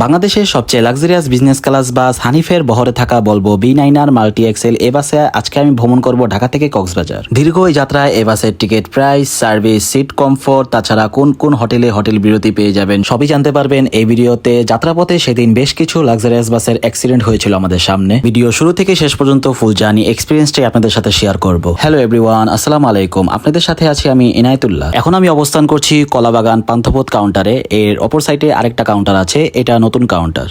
বাংলাদেশের সবচেয়ে luxurious business class বাস হানিফের বহরে থাকা বলবো B9R মাল্টি এক্সেল এ বাসে আজকে আমি ভ্রমণ করব ঢাকা থেকে কক্সবাজার। দীর্ঘ এই যাত্রায় এ বাসের ticket price, service, seat comfort, তাছাড়া কোন কোন হোটেলে হোটেল বিরতি পেয়ে যাবেন সবই জানতে পারবেন এই ভিডিওতে। যাত্রাপথে সেদিন বেশ কিছু লাক্সারিয়াস বাসের অ্যাক্সিডেন্ট হয়েছিল আমাদের সামনে। ভিডিও শুরু থেকে শেষ পর্যন্ত ফুল জার্নি এক্সপিরিয়েন্সটাই আপনাদের সাথে শেয়ার করব। হ্যালো এভরিওয়ান, আসসালামু আলাইকুম। আপনাদের সাথে আছি আমি ইনায়েতুল্লাহ। এখন আমি অবস্থান করছি কলাবাগান পান্থপথ কাউন্টারে। এর অপর সাইডে আরেকটা কাউন্টার আছে, এটা নতুন কাউন্টার।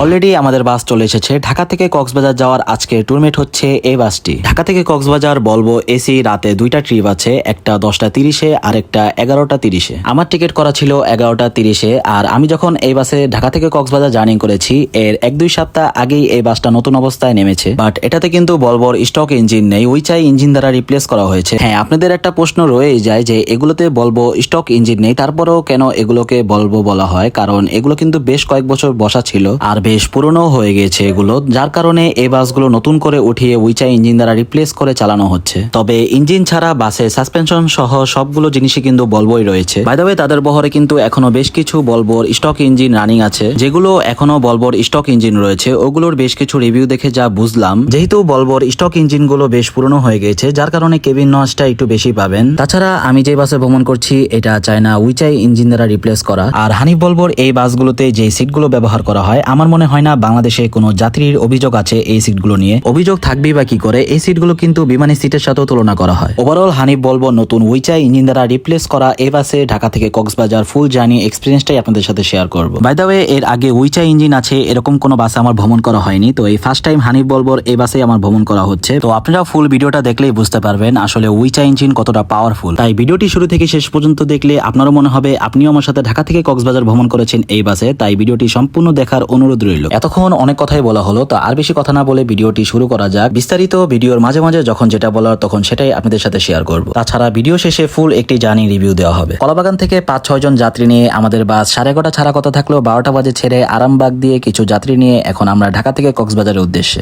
অলরেডি আমাদের বাস চলে এসেছে। ঢাকা থেকে কক্সবাজার যাওয়ার আজকের ট্যুরমেট হচ্ছে এই বাসটি। ঢাকা থেকে কক্সবাজার বলবো এসি রাতে দুইটা ট্রিপ আছে, একটা 10টা 30-এ আর একটা 11টা 30-এ। আমার টিকিট করা ছিল 11টা 30-এ। আর আমি যখন এই বাসে ঢাকা থেকে কক্সবাজার জার্নি করেছি এর 1-2 সপ্তাহ আগেই এই বাসটা নতুন অবস্থায় নেমেছে। বাট এটাতে কিন্তু বলবোর স্টক ইঞ্জিন নেই, উইচাই ইঞ্জিন দ্বারা রিপ্লেস করা হয়েছে। হ্যাঁ, আপনাদের একটা প্রশ্ন রয়ে যায় যে এগুলোতে বলবো স্টক ইঞ্জিন নেই, তারপরেও কেন এগুলোকে বলবো বলা হয়? কারণ এগুলো কিন্তু বেশ কয়েক বছর বসা ছিল আর বেশ পুরনো হয়ে গেছে এগুলো, যার কারণে এই বাসগুলো নতুন করে উঠিয়ে উইচাই ইঞ্জিন দ্বারা রিপ্লেস করে চালানো হচ্ছে। তবে ইঞ্জিন ছাড়া বাসে সাসপেনশন সহ সবগুলো জিনিসই কিন্তু বলবোই রয়েছে। বাই দ্য ওয়ে, তাদের বহরে কিন্তু এখনো বেশ কিছু বলবোর স্টক ইঞ্জিন রানিং আছে, যেগুলো এখনো বলবোর স্টক ইঞ্জিন রয়েছে। ওগুলোর বেশ কিছু রিভিউ দেখে যা বুঝলাম, যেহেতু বলবোর স্টক ইঞ্জিন গুলো বেশ পুরনো হয়ে গেছে, যার কারণে কেবিন নয়েজটা একটু বেশি পাবেন। তাছাড়া আমি যে বাসে ভ্রমণ করছি এটা চায়না উইচাই ইঞ্জিন দ্বারা রিপ্লেস করা। আর হানিফ বলবোর এই বাসগুলোতে যে সিটগুলো ব্যবহার করা হয়, আমার মনে হয় না বাংলাদেশে কোনো যাত্রীর অভিযোগ আছে এই সিটগুলো নিয়ে। অভিযোগ থাকবেই বা কি করে, এই সিটগুলো কিন্তু বিমানের সিটের সাথেও তুলনা করা হয়। ওভারঅল হানিফ বলবো নতুন উইচাই ইঞ্জিন দ্বারা রিপ্লেস করা এই বাসে ঢাকা থেকে কক্সবাজার ফুল জার্নি এক্সপিরিয়েন্সটাই আপনাদের সাথে শেয়ার করব। বাই দ্য ওয়ে, এর আগে উইচাই ইঞ্জিন আছে এরকম কোনো বাসে আমার ভ্রমণ করা হয়নি, তো এই ফার্স্ট টাইম হানিফ বলবোর এই বাসে আমার ভ্রমণ করা হচ্ছে। তো আপনারা ফুল ভিডিওটা দেখলেই বুঝতে পারবেন আসলে উইচাই ইঞ্জিন কতটা পাওয়ারফুল। তাই ভিডিওটি শুরু থেকে শেষ পর্যন্ত দেখলে আপনারও মনে হবে আপনিও আমার সাথে ঢাকা থেকে কক্সবাজার ভ্রমণ করেছেন এই বাসে। তাই ভিডিওটি সম্পূর্ণ দেখার অনুরোধ রইল। এতক্ষণ অনেক কথাই বলা হলো, তো আর বেশি কথা না বলে ভিডিওটি শুরু করা যাক। বিস্তারিত ভিডিওর মাঝে মাঝে যখন যেটা বলার তখন সেটাই আপনাদের সাথে শেয়ার করব। তাছাড়া ভিডিও শেষে ফুল একটি জার্নি রিভিউ দেওয়া হবে। কলাবাগান থেকে 5-6 জন যাত্রী নিয়ে আমাদের বাস 11:30 ছাড়া কথা থাকলেও 12টা বাজে ছেড়ে আরামবাগ দিয়ে কিছু যাত্রী নিয়ে এখন আমরা ঢাকা থেকে কক্সবাজারের উদ্দেশ্যে।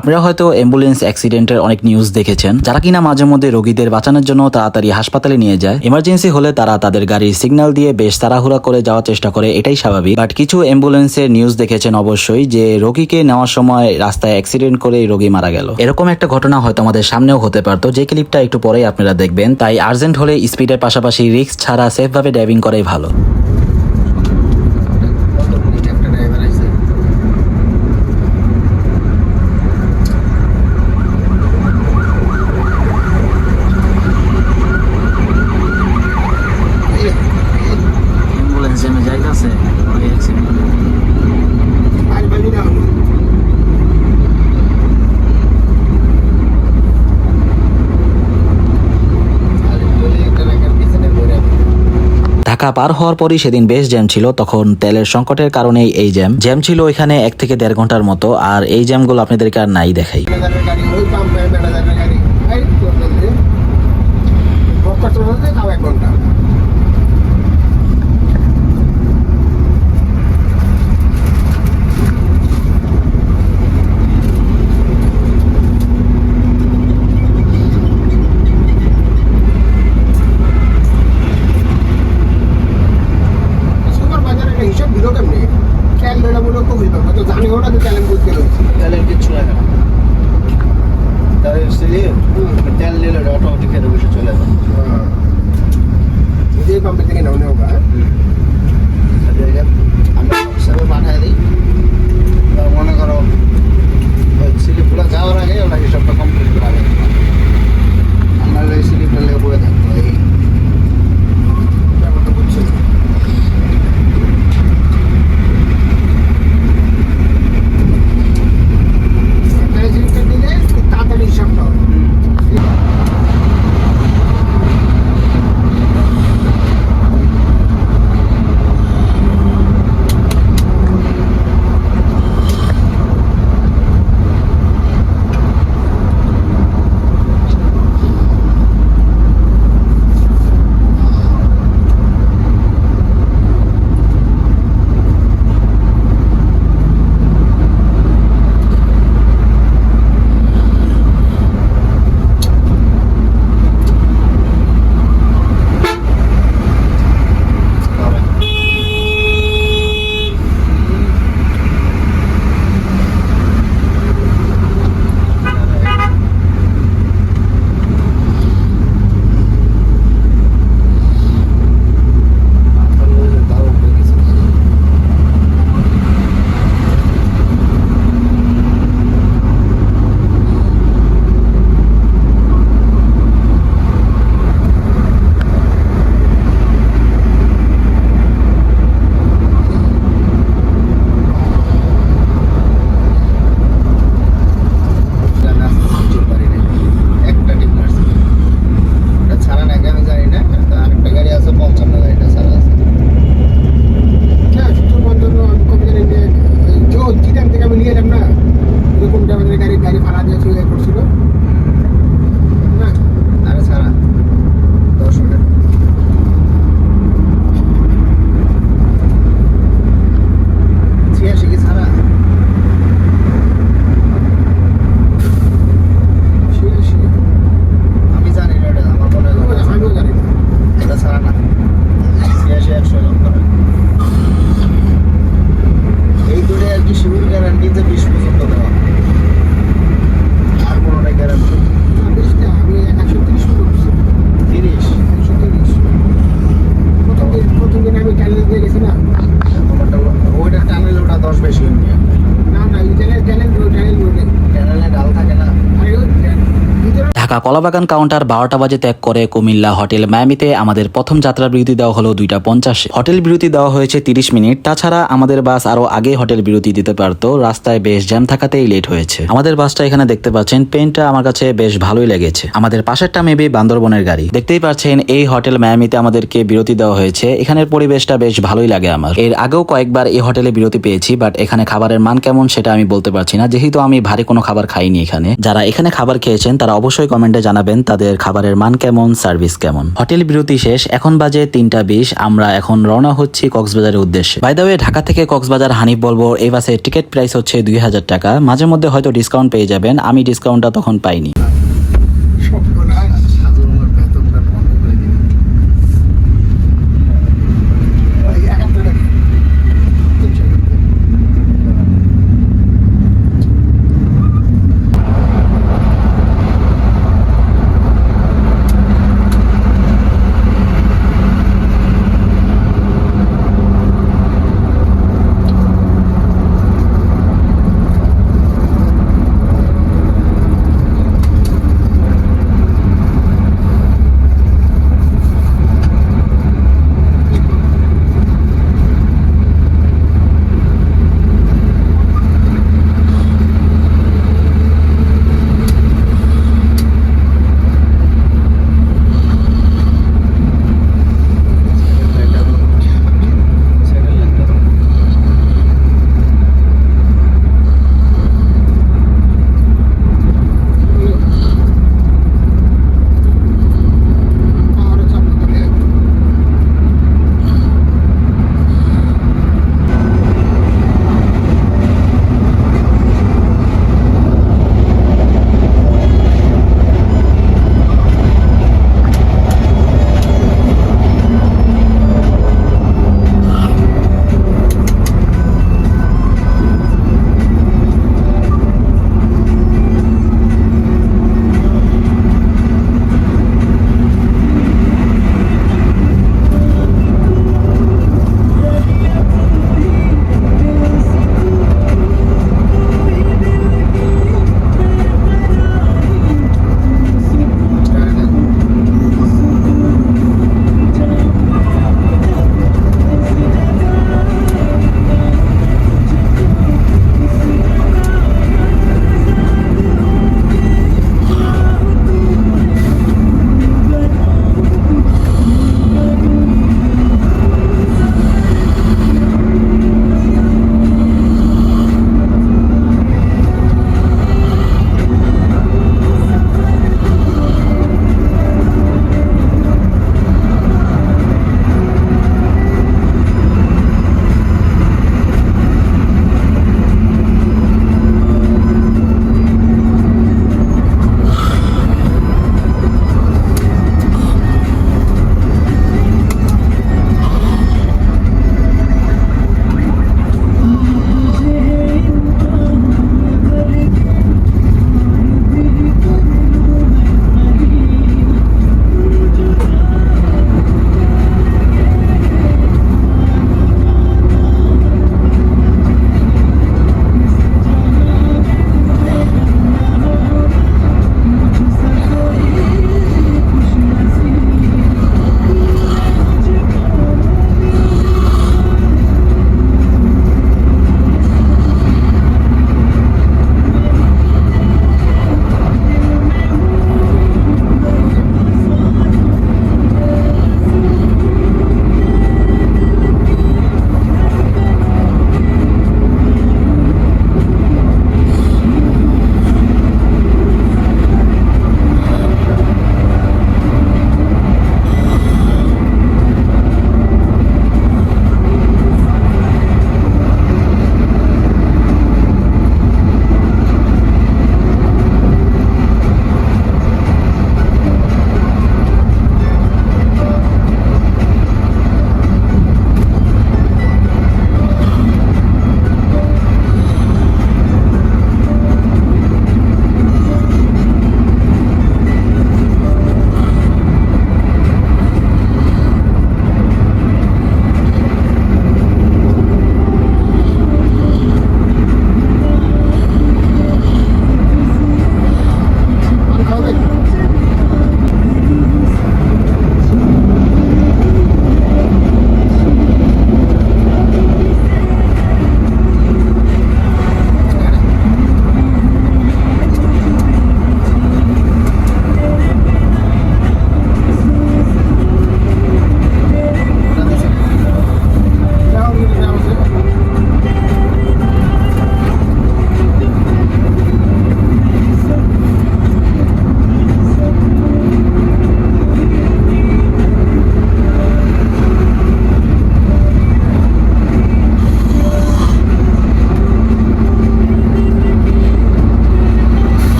আপনারা হয়তো অ্যাম্বুলেন্স অ্যাক্সিডেন্টের অনেক নিউজ দেখেছেন, যারা কিনা মাঝে মধ্যে রোগীদের বাঁচানোর জন্য তাড়াতাড়ি হাসপাতালে নিয়ে যায়। ইমার্জেন্সি হলে তারা তাদের গাড়ির সিগন্যাল দিয়ে বেশ তাড়াহুড়া করে যাওয়ার চেষ্টা করে, এটাই স্বাভাবিক। বাট কিছু অ্যাম্বুলেন্সের নিউজ দেখেছেন অবশ্যই যে রোগীকে নেওয়ার সময় রাস্তায় অ্যাক্সিডেন্ট করে রোগী মারা গেল। এরকম একটা ঘটনা হয়তো আমাদের সামনেও হতে পারতো, যে ক্লিপটা একটু পরেই আপনারা দেখবেন। তাই আর্জেন্ট হলে স্পিডের পাশাপাশি রিস্ক ছাড়া সেফ ভাবে ড্রাইভিং করাই ভালো। ঢাকা পার হওয়ার পরই সেদিন বেশ জ্যাম ছিল, তখন তেলের সংকটের কারণেই এই জ্যাম ছিল এখানে 1 থেকে 1.5 ঘন্টার মতো। আর এই জ্যামগুলো আপনাদেরকে আর নাই দেখাই। ঢাকা কলাবাগান কাউন্টার 12টা বাজে ত্যাগ করে কুমিল্লা হোটেল মায়ামিতে আমাদের প্রথম যাত্রা বিরতি দেওয়া হলো 2:50। হোটেল বিরতি দেওয়া হয়েছে 30 মিনিট। তাছাড়া আমাদের বাস আরো আগে হোটেল বিরতি দিতে পারতো, রাস্তায় বেশ জ্যাম থাকাতেই লেট হয়েছে। আমাদের বাসটা এখানে দেখতে পাচ্ছেন, পেনটা আমার কাছে বেশ ভালোই লেগেছে। আমাদের পাশেরটা মেবি বান্দরবনের গাড়ি। দেখতেই পাচ্ছেন এই হোটেল মায়ামিতে আমাদেরকে বিরতি দেওয়া হয়েছে। এখানের পরিবেশটা বেশ ভালোই লাগে আমার। এর আগেও কয়েকবার এই হোটেলে বিরতি পেয়েছি, বাট এখানে খাবারের মান কেমন সেটা আমি বলতে পারছি না, যেহেতু আমি ভারী কোনো খাবার খাইনি এখানে। যারা এখানে খাবার খেয়েছেন তারা অবশ্যই কমেন্টে জানাবেন তাদের খাবারের মান কেমন, সার্ভিস কেমন। হোটেল বিরতি শেষ, এখন বাজে 3:20। আমরা এখন রওনা হচ্ছি কক্সবাজারের উদ্দেশ্যে। বাই দ্য ওয়ে, ঢাকা থেকে কক্সবাজার হানিফ বলবো এই বাসের টিকিট প্রাইস হচ্ছে 2000 টাকা। মাঝে মধ্যে হয়তো ডিসকাউন্ট পেয়ে যাবেন, আমি ডিসকাউন্টটা তখন পাইনি।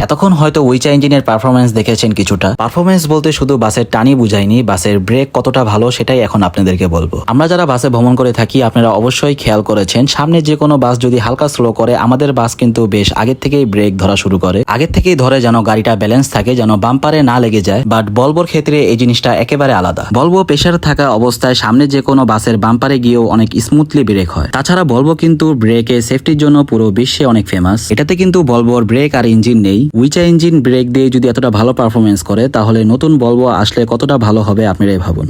এতক্ষণ হয়তো উইচা ইঞ্জিনের পারফরমেন্স দেখেছেন কিছুটা। পারফরমেন্স বলতে শুধু বাসের টানি বুঝাইনি, বাসের ব্রেক কতটা ভালো সেটাই এখন আপনাদেরকে বলবো। আমরা যারা বাসে ভ্রমণ করে থাকি আপনারা অবশ্যই খেয়াল করেছেন, সামনে যে কোনো বাস যদি হালকা স্লো করে আমাদের বাস কিন্তু বেশ আগের থেকেই ব্রেক ধরা শুরু করে, আগের থেকেই ধরে যেন গাড়িটা ব্যালেন্স থাকে, যেন বাম্পারে না লেগে যায়। বাট ভলভোর ক্ষেত্রে এই জিনিসটা একেবারে আলাদা। ভলভো প্রেসার থাকা অবস্থায় সামনে যে কোনো বাসের বাম্পারে গিয়েও অনেক স্মুথলি ব্রেক হয়। তাছাড়া ভলভো কিন্তু ব্রেকে সেফটির জন্য পুরো বিশ্বে অনেক ফেমাস। এটাতে কিন্তু ভলভোর ব্রেক আর ইঞ্জিন নেই। উইচা ইঞ্জিন ব্রেক দিয়ে যদি এতটা ভালো পারফরমেন্স করে তাহলে নতুন ভলভো আসলে কতটা ভালো হবে আপনারাই ভাবুন।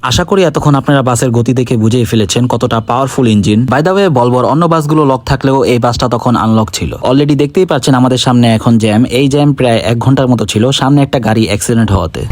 আশা করি এতক্ষণ আপনারা বাসের গতি দেখে বুঝেই ফেলেছেন কতটা powerful engine. By the way বলবোর অন্য বাসগুলো লক থাকলেও এই বাসটা তখন আনলক ছিল। অলরেডি দেখতেই পাচ্ছেন আমাদের সামনে এখন জ্যাম। এই জ্যাম প্রায় 1 ঘন্টার মতো ছিল সামনে একটা গাড়ি অ্যাক্সিডেন্ট হওয়াতে।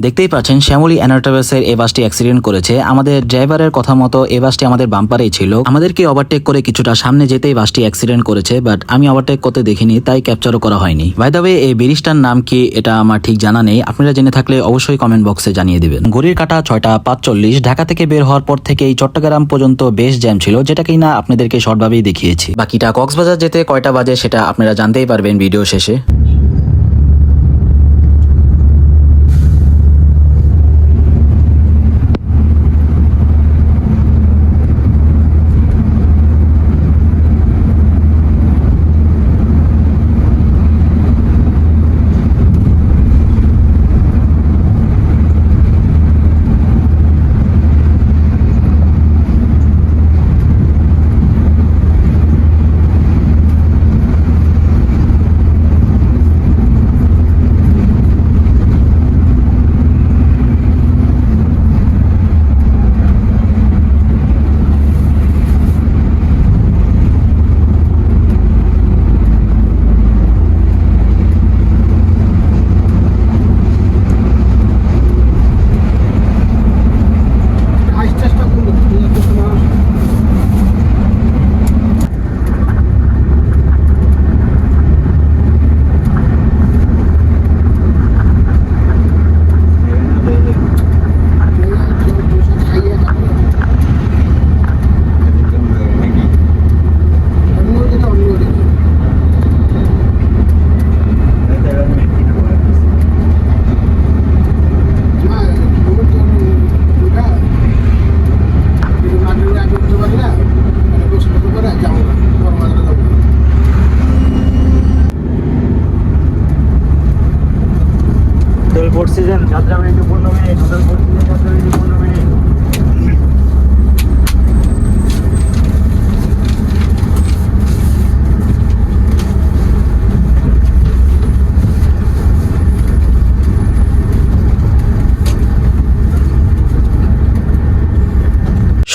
দেখতেই পাচ্ছেন শ্যামলী এনার্টাভেসের এই বাসটি অ্যাক্সিডেন্ট করেছে। আমাদের ড্রাইভারের কথা মতো এই বাসটি আমাদের বাম্পারেই ছিল। আমাদেরকে ওভারটেক করে কিছুটা সামনে যেতেই বাসটি অ্যাক্সিডেন্ট করেছে, বাট আমি ওভারটেক করতে দেখিনি, তাই ক্যাপচারও করা হয়নি। বাই দ্য ওয়ে, এই ব্রিজটার নাম কি এটা আমার ঠিক জানা নেই, আপনারা জেনে থাকলে অবশ্যই কমেন্ট বক্সে জানিয়ে দিবেন। ঘড়ির কাঁটা 6:45। ঢাকা থেকে বের হওয়ার পর থেকেই চট্টগ্রাম পর্যন্ত বেশ জ্যাম ছিল, যেটা কিনা আপনাদেরকে শর্টভাবেই দেখিয়েছি। বাকিটা কক্সবাজার যেতে কয়টা বাজে সেটা আপনারা জানতেই পারবেন ভিডিও শেষে। সিজন যাত্রা বেরিয়ে 15 মিনিট, হোটেল ফোর সিজন যাত্রা বেরিয়ে 15 মিনিট।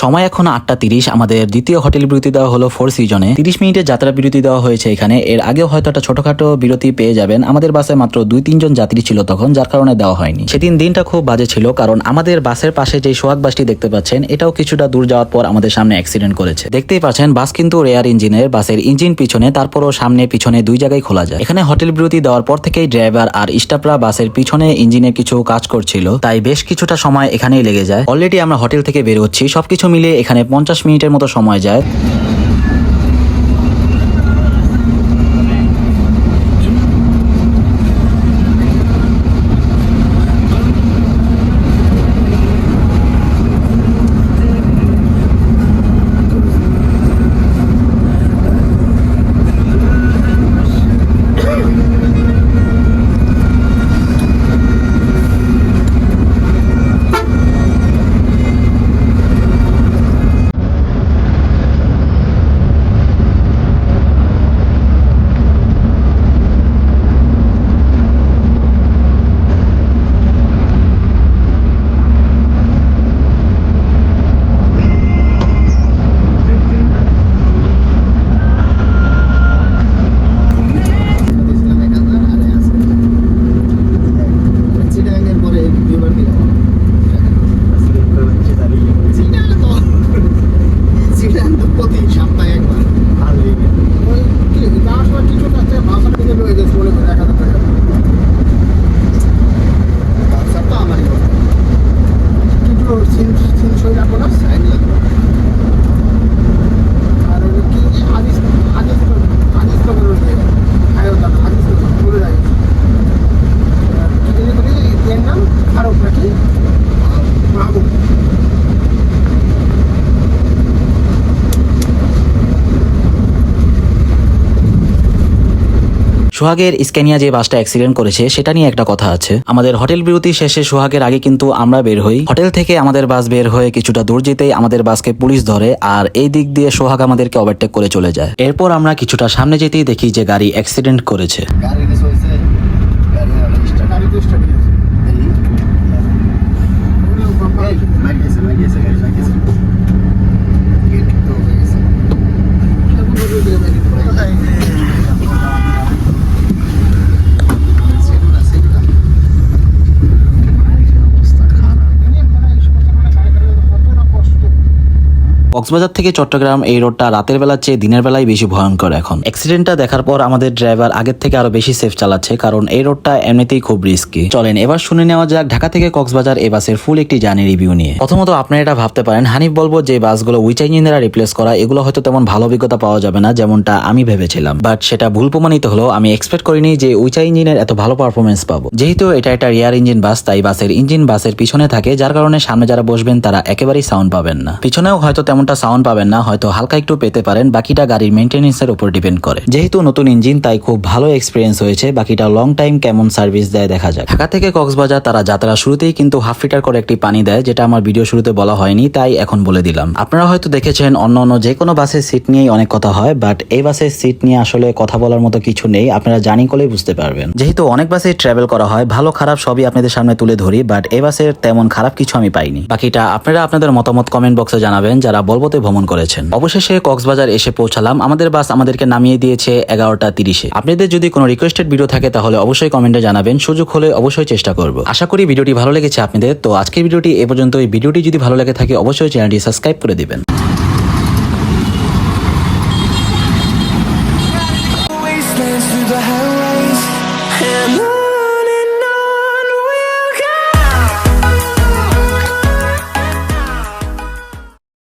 সময় এখন 8:30। আমাদের দ্বিতীয় হোটেল বিরতি দেওয়া হলো ফোর সিজনে। 30 মিনিটের যাত্রা বিরতি দেওয়া হয়েছে এখানে। এর আগেও হয়তো একটা ছোটখাটো বিরতি পেয়ে যাবেন। আমাদের বাসে মাত্র 2-3 জন যাত্রী ছিল তখন, যার কারণে দেওয়া হয়নি। সেদিন দিনটা খুব বাজে ছিল, কারণ আমাদের বাসের পাশে যে সোহাগ বাসটি দেখতে পাচ্ছেন, এটাও কিছুটা দূর যাওয়ার পর আমাদের সামনে অ্যাক্সিডেন্ট করেছে। দেখতেই পাচ্ছেন বাস কিন্তু রেয়ার ইঞ্জিনের, বাসের ইঞ্জিন পিছনে, তারপরও সামনে পিছনে দুই জায়গায় খোলা যায়। এখানে হোটেল বিরতি দেওয়ার পর থেকেই ড্রাইভার আর স্টাফরা বাসের পিছনে ইঞ্জিনের কিছু কাজ করছিল, তাই বেশ কিছুটা সময় এখানেই লেগে যায়। অলরেডি আমরা হোটেল থেকে বের হচ্ছি, সবকিছু মিলে এখানে 50 মিনিটের মতো সময় যায়। সোহাগের স্ক্যানিয়া যে বাসটা অ্যাক্সিডেন্ট করেছে সেটা নিয়ে একটা কথা আছে। আমাদের হোটেল বিরতি শেষে সোহাগের আগে কিন্তু আমরা বের হই। হোটেল থেকে আমাদের বাস বের হয়ে কিছুটা দূর যেতেই আমাদের বাসকে পুলিশ ধরে, আর এই দিক দিয়ে সোহাগ আমাদেরকে ওভারটেক করে চলে যায়। এরপর আমরা কিছুটা সামনে যেতেই দেখি যে গাড়ি অ্যাক্সিডেন্ট করেছে। কক্সবাজার থেকে চট্টগ্রাম এই রোডটা রাতের বেলার চেয়ে দিনের বেলায় বেশি ভয়ঙ্কর এখন। অ্যাক্সিডেন্টটা দেখার পর আমাদের ড্রাইভার আগের থেকে আরো বেশি সেফ চালাচ্ছে, কারণ এই রোডটা এমনিতেই খুব রিস্কি। চলেন এবার শুনে নেওয়া যাক ঢাকা থেকে কক্সবাজার এই বাসের ফুল একটি জার্নি রিভিউ নিয়ে। প্রথমত আপনারা এটা ভাবতে পারেন হানিফ বলবো যে বাসগুলো উইচ ইঞ্জিন দ্বারা রিপ্লেস করা, এগুলো হয়তো তেমন ভালো অভিজ্ঞতা পাওয়া যাবে না যেমনটা আমি ভেবেছিলাম, বাট সেটা ভুল প্রমাণিত হলো। আমি এক্সপেক্ট করিনি যে উইচ ইঞ্জিনের এত ভালো পারফরমেন্স পাবো। যেহেতু এটা একটা রিয়ার ইঞ্জিন বাস, তাই বাসের ইঞ্জিন বাসের পিছনে থাকে, যার কারণে সামনে যারা বসবেন তারা একেবারেই সাউন্ড পাবেন না। পিছনেও হয়তো তেমনটা সাউন্ড পাবেন না, হয়তো হালকা একটু পেতে পারেন, বাকিটা গাড়ির মেইনটেনেন্সের উপর ডিপেন্ড করে। যেহেতু নতুন ইঞ্জিন তাই খুব ভালো এক্সপিরিয়েন্স হয়েছে, বাকিটা লং টাইম কেমন সার্ভিস দেয় দেখা যাক। ঢাকা থেকে কক্সবাজার তারা যাত্রা শুরুতেই কিন্তু হাফ লিটার করে একটি পানি দেয়, যেটা আমার ভিডিও শুরুতে বলা হয়নি তাই এখন বলে দিলাম। আপনারা হয়তো দেখেছেন অন্য যে কোনো বাসের সিট নিয়েই অনেক কথা হয়, বাট এই বাসের সিট নিয়ে আসলে কথা বলার মতো কিছু নেই, আপনারা জানি করলেই বুঝতে পারবেন। যেহেতু অনেক বাসে ট্রাভেল করা হয়, ভালো খারাপ সবই আপনাদের সামনে তুলে ধরি, বাট এই বাসের তেমন খারাপ কিছু আমি পাইনি। বাকিটা আপনারা আপনাদের মতামত কমেন্ট বক্সে জানাবেন যারা বলবোতে ভ্রমণ করেছেন। অবশেষে কক্সবাজার এসে পৌঁছালাম। আমাদের বাস আমাদেরকে নামিয়ে দিয়েছে 11টা 30-এ। আপনাদের যদি কোনো রিকোয়েস্টেড ভিডিও থাকে তাহলে অবশ্যই কমেন্টে জানাবেন, সুযোগ হলে অবশ্যই চেষ্টা করব। আশা করি ভিডিওটি ভালো লেগেছে আপনাদের। তো আজকের ভিডিওটি এ পর্যন্ত। এই ভিডিওটি যদি ভালো লেগে থাকে অবশ্যই চ্যানেলটি সাবস্ক্রাইব করে দিবেন। Wastelands through the highways, and